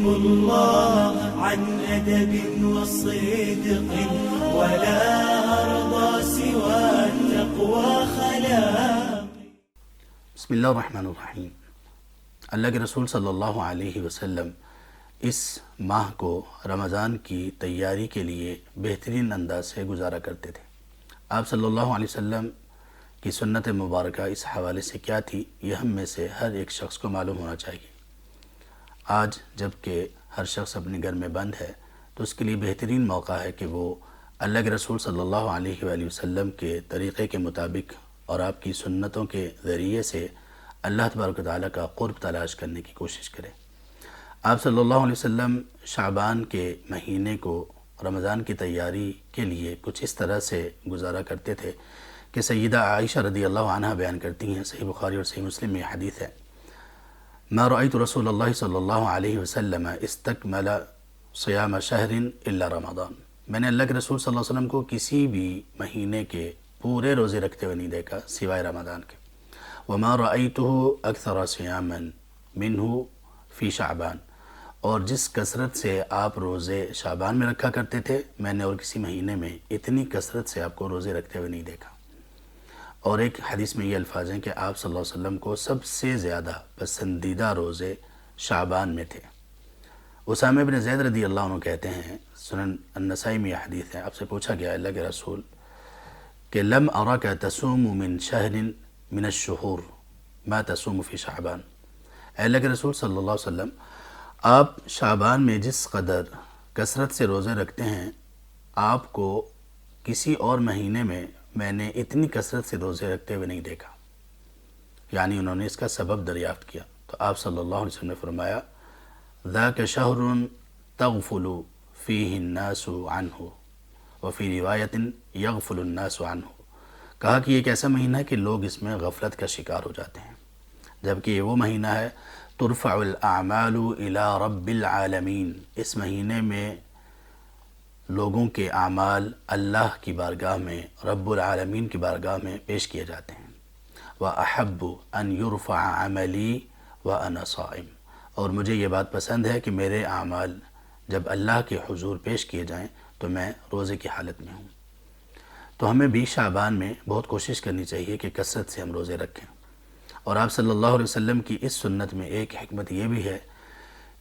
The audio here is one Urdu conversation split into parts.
الله عن أدب وصدق ولا أرضى سوى التقوى خلاق. بسم اللہ الرحمن الرحیم. اللہ کے رسول صلی اللہ علیہ وسلم اس ماہ کو رمضان کی تیاری کے لیے بہترین انداز سے گزارا کرتے تھے. آپ صلی اللہ علیہ وسلم کی سنت مبارکہ اس حوالے سے کیا تھی، یہ ہم میں سے ہر ایک شخص کو معلوم ہونا چاہیے. آج جب کہ ہر شخص اپنے گھر میں بند ہے تو اس کے لیے بہترین موقع ہے کہ وہ اللہ کے رسول صلی اللہ علیہ وآلہ وسلم کے طریقے کے مطابق اور آپ کی سنتوں کے ذریعے سے اللہ تبارک و تعالیٰ کا قرب تلاش کرنے کی کوشش کرے. آپ صلی اللہ علیہ وسلم شعبان کے مہینے کو رمضان کی تیاری کے لیے کچھ اس طرح سے گزارا کرتے تھے کہ سیدہ عائشہ رضی اللہ عنہ بیان کرتی ہیں، صحیح بخاری اور صحیح مسلم میں حدیث ہے، ما رأيت رسول اللہ صلی اللہ علیہ وسلم استکمل صیام شہر الا رمضان. میں نے اللہ کے رسول صلی اللہ علیہ وسلم کو کسی بھی مہینے کے پورے روزے رکھتے ہوئے نہیں دیکھا سوائے رمضان کے. وما رأيته اکثر صیاما منہ فی شعبان، اور جس کثرت سے آپ روزے شعبان میں رکھا کرتے تھے میں نے اور کسی مہینے میں اتنی کثرت سے آپ کو روزے رکھتے ہوئے نہیں دیکھا. اور ایک حدیث میں یہ الفاظ ہیں کہ آپ صلی اللہ علیہ وسلم کو سب سے زیادہ پسندیدہ روزے شعبان میں تھے. اسامہ بن زید رضی اللہ عنہ کہتے ہیں، سنن النسائی میں یہ حدیث ہے، آپ سے پوچھا گیا اللہ کے رسول کہ لم اراک تصوم من شہر من الشہور ما تصوم فی شعبان. اے اللہ کے رسول صلی اللہ علیہ وسلم، آپ شعبان میں جس قدر کثرت سے روزے رکھتے ہیں آپ کو کسی اور مہینے میں نے اتنی کثرت سے روزے رکھتے ہوئے نہیں دیکھا. یعنی انہوں نے اس کا سبب دریافت کیا تو آپ صلی اللہ علیہ وسلم نے فرمایا ذاک شہر تغفل فیہ الناس عنہ وفی روایت یغفل الناس عنہ. کہا کہ یہ ایک ایسا مہینہ ہے کہ لوگ اس میں غفلت کا شکار ہو جاتے ہیں، جبکہ یہ وہ مہینہ ہے ترفع الاعمال الی رب العالمین. اس مہینے میں لوگوں کے اعمال اللہ کی بارگاہ میں، رب العالمین کی بارگاہ میں پیش کیے جاتے ہیں. وَأَحَبُّ أَن يُرْفَعَ عَمَلِي وَأَنَا صَائِمٌ. اور مجھے یہ بات پسند ہے کہ میرے اعمال جب اللہ کے حضور پیش کیے جائیں تو میں روزے کی حالت میں ہوں. تو ہمیں بھی شعبان میں بہت کوشش کرنی چاہیے کہ کثرت سے ہم روزے رکھیں. اور آپ صلی اللہ علیہ وسلم کی اس سنت میں ایک حکمت یہ بھی ہے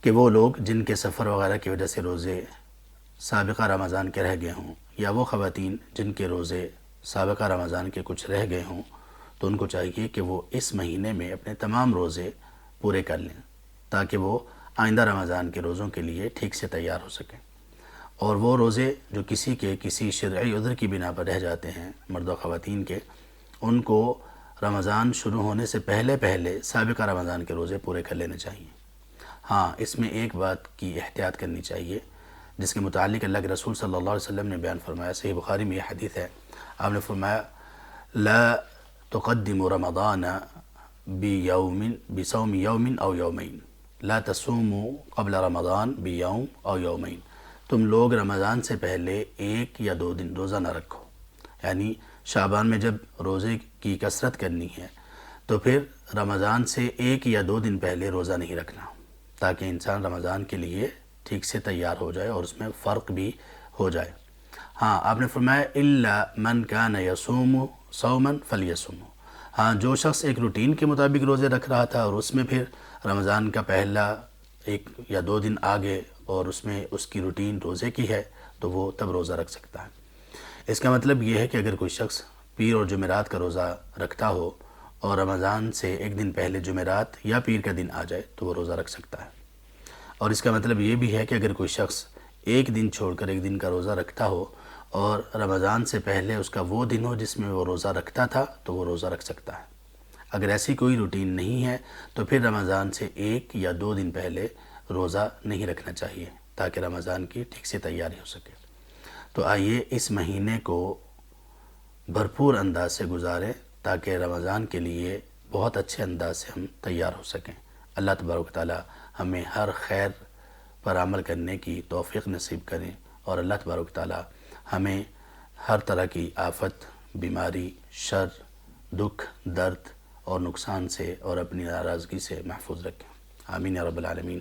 کہ وہ لوگ جن کے سفر وغیرہ کی وجہ سے روزے سابقہ رمضان کے رہ گئے ہوں، یا وہ خواتین جن کے روزے سابقہ رمضان کے کچھ رہ گئے ہوں، تو ان کو چاہیے کہ وہ اس مہینے میں اپنے تمام روزے پورے کر لیں تاکہ وہ آئندہ رمضان کے روزوں کے لیے ٹھیک سے تیار ہو سکیں. اور وہ روزے جو کسی شرعی عذر کی بنا پر رہ جاتے ہیں مرد و خواتین کے، ان کو رمضان شروع ہونے سے پہلے سابقہ رمضان کے روزے پورے کر لینے چاہیے. ہاں، اس میں ایک بات کی احتیاط کرنی چاہیے جس کے متعلق اللہ کے رسول صلی اللہ علیہ وسلم نے بیان فرمایا، صحیح بخاری میں یہ حدیث ہے. آپ نے فرمایا لا تقدموا رمضان بصوم یوم او یومین لا تصوموا قبل رمضان بیوم او یومین. تم لوگ رمضان سے پہلے ایک یا دو دن روزہ نہ رکھو. یعنی شعبان میں جب روزے کی کثرت کرنی ہے تو پھر رمضان سے ایک یا دو دن پہلے روزہ نہیں رکھنا تاکہ انسان رمضان کے لیے ٹھیک سے تیار ہو جائے اور اس میں فرق بھی ہو جائے. ہاں، آپ نے فرمایا الا من کان یصوم صوما فلیصم. ہاں، جو شخص ایک روٹین کے مطابق روزے رکھ رہا تھا اور اس میں پھر رمضان کا پہلا ایک یا دو دن آگے اور اس میں اس کی روٹین روزے کی ہے تو وہ تب روزہ رکھ سکتا ہے. اس کا مطلب یہ ہے کہ اگر کوئی شخص پیر اور جمعرات کا روزہ رکھتا ہو اور رمضان سے ایک دن پہلے جمعرات یا پیر کا دن آ جائے تو وہ روزہ رکھ سکتا ہے. اور اس کا مطلب یہ بھی ہے کہ اگر کوئی شخص ایک دن چھوڑ کر ایک دن کا روزہ رکھتا ہو اور رمضان سے پہلے اس کا وہ دن ہو جس میں وہ روزہ رکھتا تھا تو وہ روزہ رکھ سکتا ہے. اگر ایسی کوئی روٹین نہیں ہے تو پھر رمضان سے ایک یا دو دن پہلے روزہ نہیں رکھنا چاہیے تاکہ رمضان کی ٹھیک سے تیاری ہو سکے. تو آئیے اس مہینے کو بھرپور انداز سے گزاریں تاکہ رمضان کے لیے بہت اچھے انداز سے ہم تیار ہو سکیں. اللہ تبارک و تعالی ہمیں ہر خیر پر عمل کرنے کی توفیق نصیب کریں اور اللہ تبارک و تعالی ہمیں ہر طرح کی آفت، بیماری، شر، دکھ، درد اور نقصان سے اور اپنی ناراضگی سے محفوظ رکھیں. آمین یا رب العالمین.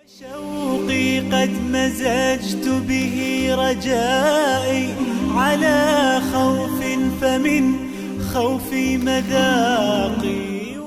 وشوقي قد مزجت به رجائي على خوف فمن خوفي مذاقي